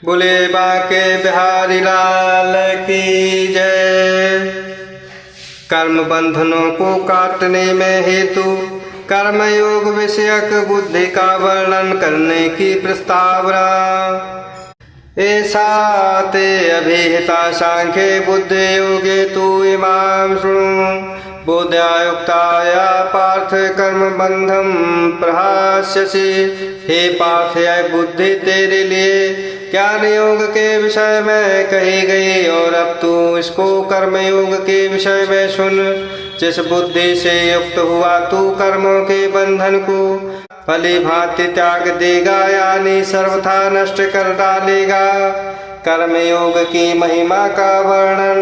बोले बांके बिहारी लाल की जय। कर्म बंधनों को काटने में हेतु कर्मयोग विषयक बुद्धि का वर्णन करने की प्रस्तावना। ऐसा ते अभिहिता सांख्ये बुद्धि योगे तु इमाम शृणु। बोध्यायुक्ताया पार्थ कर्म बंधम प्रहास्यसि। हे पार्थ यह बुद्धि तेरे लिए ज्ञान योग के विषय में कही गई और अब तू इसको कर्म योग के विषय में सुन। जिस बुद्धि से युक्त हुआ तू कर्मों के बंधन को भली भांति त्याग देगा यानी सर्वथा नष्ट कर डालेगा। कर्म योग की महिमा का वर्णन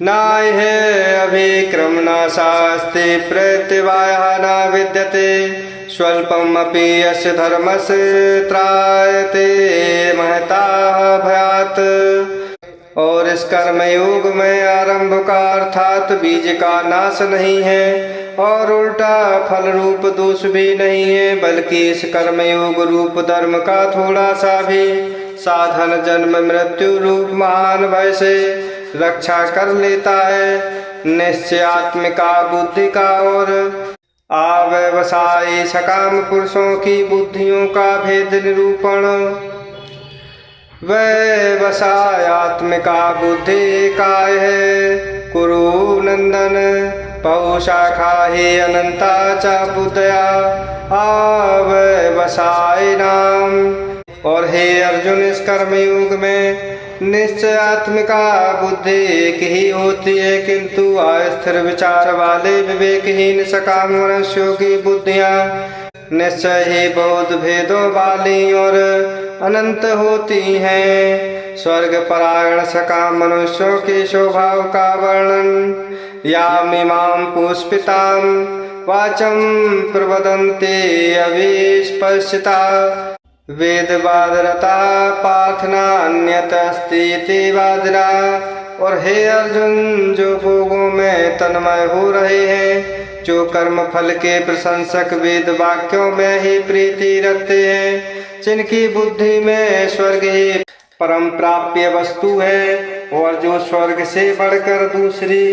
नाय है अभिक्रम न शास्त्रे प्रत्यवायः न विद्यते। स्वल्पमपि यस्य धर्मस्य त्रायते महताः भयात्। और इस कर्म योग में आरंभ का अर्थात बीज का नाश नहीं है और उल्टा फल रूप दोष भी नहीं है, बल्कि इस कर्म योग रूप धर्म का थोड़ा सा भी साधन जन्म मृत्यु रूप महान भय से रक्षा कर लेता है। निश्चयात्मिका बुद्धि का और अव्यवसायी सकाम पुरुषों की बुद्धियों का भेद निरूपण। व्यवसायात्मिका बुद्धि काय है कुरु नंदन। पौशाखा ही अनंता च बुद्धया अव्यवसाय नाम। और हे अर्जुन इस कर्मयोग में निश्चयात्मिका बुद्धि एक ही होती है, किंतु अस्थिर विचार वाले विवेकहीन सकाम मनुष्यों की बुद्धियां निश्चय ही बहुत भेदों वाली और अनंत होती हैं। स्वर्ग परायण सकाम मनुष्यों के स्वभाव का वर्णन यामिमां पुष्पितां वाचम प्रवदन्ते अविस्पश्चिता। वेदवादरता प्रार्थना अन्यत अस्ति वादरा। और हे अर्जुन जो भोगों में तन्मय हो रहे हैं, जो कर्म फल के प्रशंसक वेद वाक्यों में ही प्रीति रखते हैं, जिनकी बुद्धि में स्वर्ग ही परम प्राप्य वस्तु है और जो स्वर्ग से बढ़कर दूसरी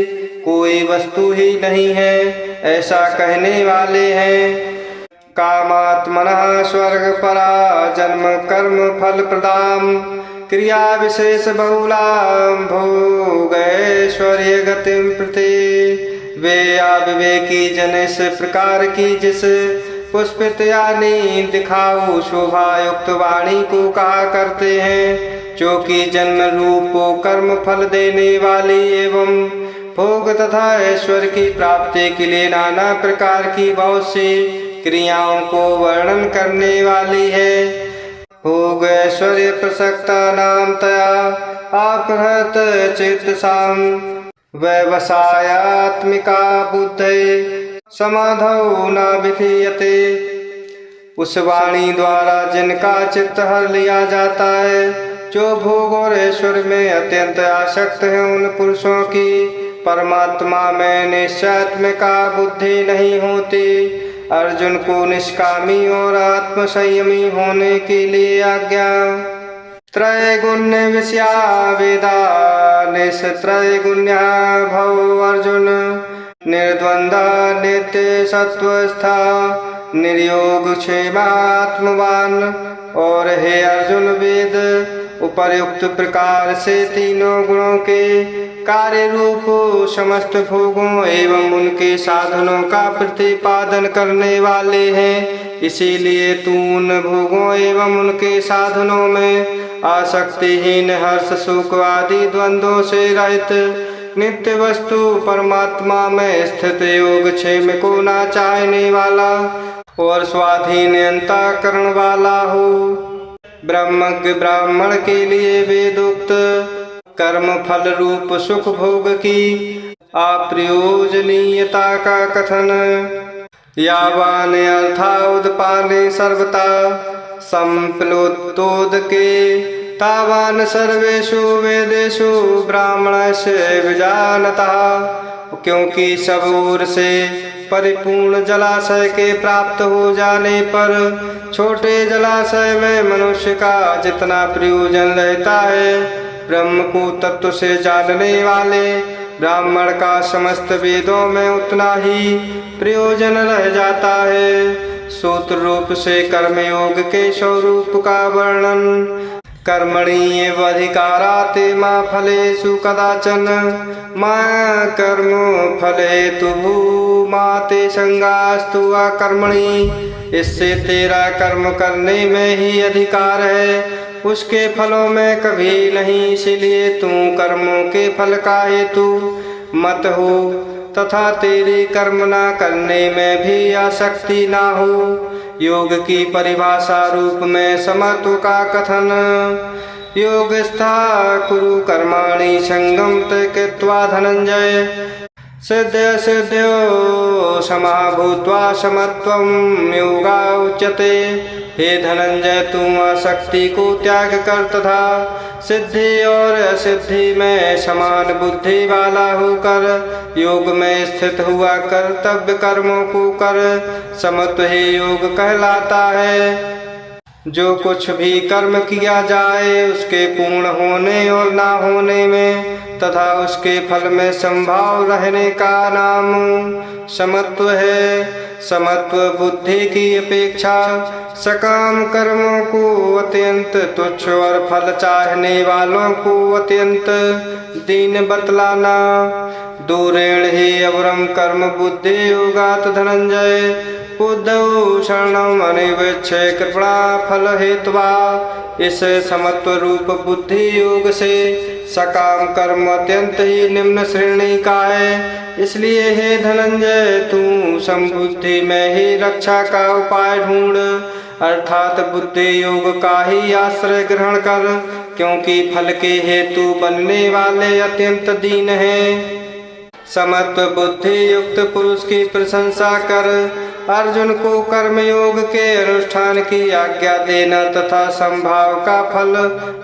कोई वस्तु ही नहीं है, ऐसा कहने वाले हैं। कामात्मनः स्वर्ग परा जन्म कर्म फल प्रदाम क्रिया विशेष बहुलाम भोगैश्वर्य गतिम प्रति। वे अविवेकी जन इस प्रकार की जिस पुष्पित यानी दिखाऊ शोभा युक्त वाणी को कहा करते हैं, जो कि जन्म रूप कर्म फल देने वाली एवं भोग तथा ऐश्वर्य की प्राप्ति के लिए नाना प्रकार की बहुत सी क्रियाओं को वर्णन करने वाली है। भोग ऐश्वर्य प्रसक्ता नाम तया अपहृत चेतसाम व्यवसायात्मिका बुद्धि समाधौ न विधीयते। उस वाणी द्वारा जिनका चित्त हर लिया जाता है, जो भोग और ऐश्वर्य में अत्यंत आसक्त है, उन पुरुषों की परमात्मा में निश्चयात्मिका बुद्धि नहीं होती। अर्जुन को निष्कामी और आत्म संयमी होने के लिए आज्ञा। त्रैगुण्य विषया वेदा निस्त्रैगुण्या भव अर्जुन। निर्द्वंदा नित्य सत्वस्था निर्योग क्षेमात्मवान। और हे अर्जुन वेद उपर्युक्त प्रकार से तीनों गुणों के कार्य रूप समस्त भोगों एवं उनके साधनों का प्रतिपादन करने वाले हैं। इसीलिए तू उन भोगों एवं उनके साधनों में आसक्तिहीन हर्ष सुख आदि द्वंद्वों से रहित नित्य वस्तु परमात्मा में स्थित योग क्षेम को ना चाहने वाला और स्वाधीन अंतःकरण वाला हो। ब्रह्मज्ञ ब्राह्मण के लिए वेदोक्त कर्म फल रूप सुख भोग की अप्रयोजनीयता का कथन। यावान अर्थाउदपाने सर्वता संप्लुतोदके तावान सर्वेषु वेदेषु ब्राह्मणस्य विजानतः। क्योंकि सब ओर से परिपूर्ण जलाशय के प्राप्त हो जाने पर छोटे जलाशय में मनुष्य का जितना प्रयोजन रहता है, ब्रह्म को तत्व से जानने वाले ब्राह्मण का समस्त वेदों में उतना ही प्रयोजन रह जाता है। सूत्र रूप से कर्मयोग के स्वरूप का वर्णन। कर्मणि एव अधिकाराते मा फलेषु कदाचन मा कर्म फलेतु भूमाते संगास्तु कर्मणि। इससे तेरा कर्म करने में ही अधिकार है, उसके फलों में कभी नहीं। इसलिए तू कर्मों के फल का हेतु मत हो तथा तेरी कर्म ना करने में भी आसक्ति ना हो। योग की परिभाषा रूप में समत्व का कथन। योगस्था कुरु कर्माणि संगम त्यक्त्वा धनंजय सिद्ध सिद्ध्यो समाभूत्वा समत्वं योगा उच्यते। हे धनंजय, तुम आसक्ति को त्याग कर तथा सिद्धि और असिद्धि में समान बुद्धि वाला होकर योग में स्थित हुआ कर्तव्य कर्मों को कर। समत्व ही योग कहलाता है। जो कुछ भी कर्म किया जाए उसके पूर्ण होने और ना होने में तथा उसके फल में संभाव रहने का नाम समत्व है। समत्व बुद्धि की अपेक्षा सकाम कर्मों को अत्यंत तुच्छ और फल चाहने वालों को अत्यंत दीन बतलाना। दूरेण ही अवरम कर्म बुद्धि योगात धनंजय बुद्धौ शरणम अनिवेक्ष्य कृपणा फल हेत्वा। इस समत्व रूप बुद्धि योग से सकाम कर्म अत्यंत ही निम्न श्रेणी का है। इसलिए हे धनंजय, तू समबुद्धि में ही रक्षा का उपाय ढूंढ, अर्थात बुद्धि योग का ही आश्रय ग्रहण कर, क्योंकि फल के हेतु बनने वाले अत्यंत दीन हैं। समत्व बुद्धि युक्त पुरुष की प्रशंसा कर अर्जुन को कर्मयोग के अनुष्ठान की आज्ञा देना तथा संभाव का फल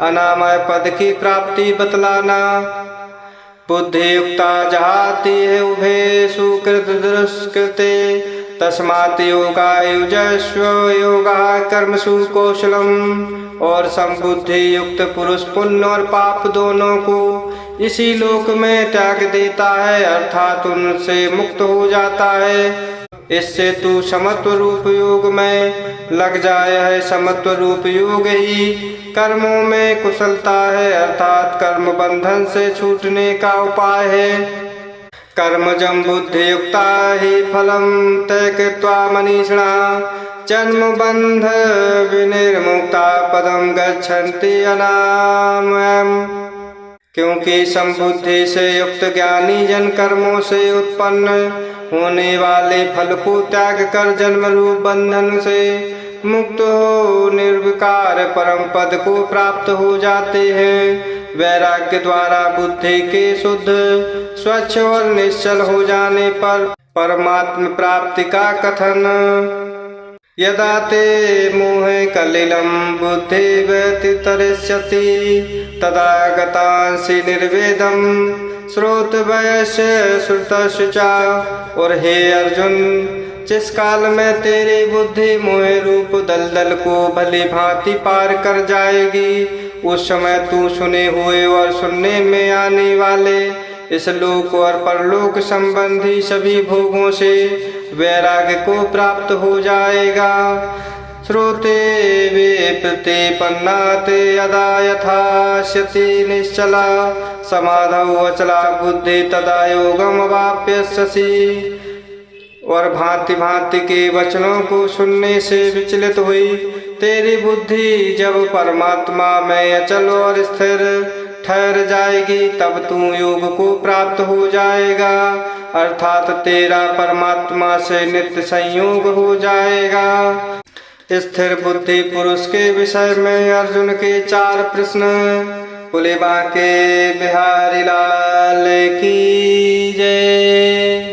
अनामय पद की प्राप्ति बतलाना। बुद्धि युक्ता जहाति है उभे सुकृत दुष्कृते तस्मात् योगा युजस्व योगा कर्मसु कौशलम। और संबुद्धि युक्त पुरुष पुण्य और पाप दोनों को इसी लोक में त्याग देता है, अर्थात उनसे मुक्त हो जाता है। इससे तू समत्व रूप योग में लग जाए है। समत्व रूप योग ही कर्मों में कुशलता है, अर्थात कर्म बंधन से छूटने का उपाय है। कर्मजं बुद्धि युक्ता ही फलम त्यक्त्वा मनीषिणा जन्म बंध विनिर्मुक्ता पदम गच्छन्ति अनामयम्। क्योंकि संबुद्धि से युक्त ज्ञानी जन कर्मों से उत्पन्न होने वाले फल को त्याग कर जन्म रूप बंधन से मुक्त हो निर्विकार परम पद को प्राप्त हो जाते हैं। वैराग्य द्वारा बुद्धि के शुद्ध स्वच्छ और निश्चल हो जाने पर परमात्म प्राप्ति का कथन। यदा ते मोहे कलिलं बुद्धि व्यतितरिष्यति तदा गतांसि निर्वेदम श्रोत वयस्य श्रुतस्य च। और हे अर्जुन, जिस काल में तेरी बुद्धि मोह रूप दलदल को भली भांति पार कर जाएगी, उस समय तू सुने हुए और सुनने में आने वाले इस लोक और परलोक संबंधी सभी भोगों से वैराग्य को प्राप्त हो जाएगा। श्रोते वे प्रतिपन्नाते यदा यथास्यति निश्चला समाधौ अचला बुद्धि तदा योगम अवाप्स्यसि। और भांति भांति के वचनों को सुनने से विचलित हुई तेरी बुद्धि जब परमात्मा में अचल और स्थिर ठहर जाएगी, तब तू योग को प्राप्त हो जाएगा, अर्थात तेरा परमात्मा से नित्य संयोग हो जाएगा। स्थिर बुद्धि पुरुष के विषय में अर्जुन के 4 प्रश्न। बोले बांके बिहारी लाल की जय।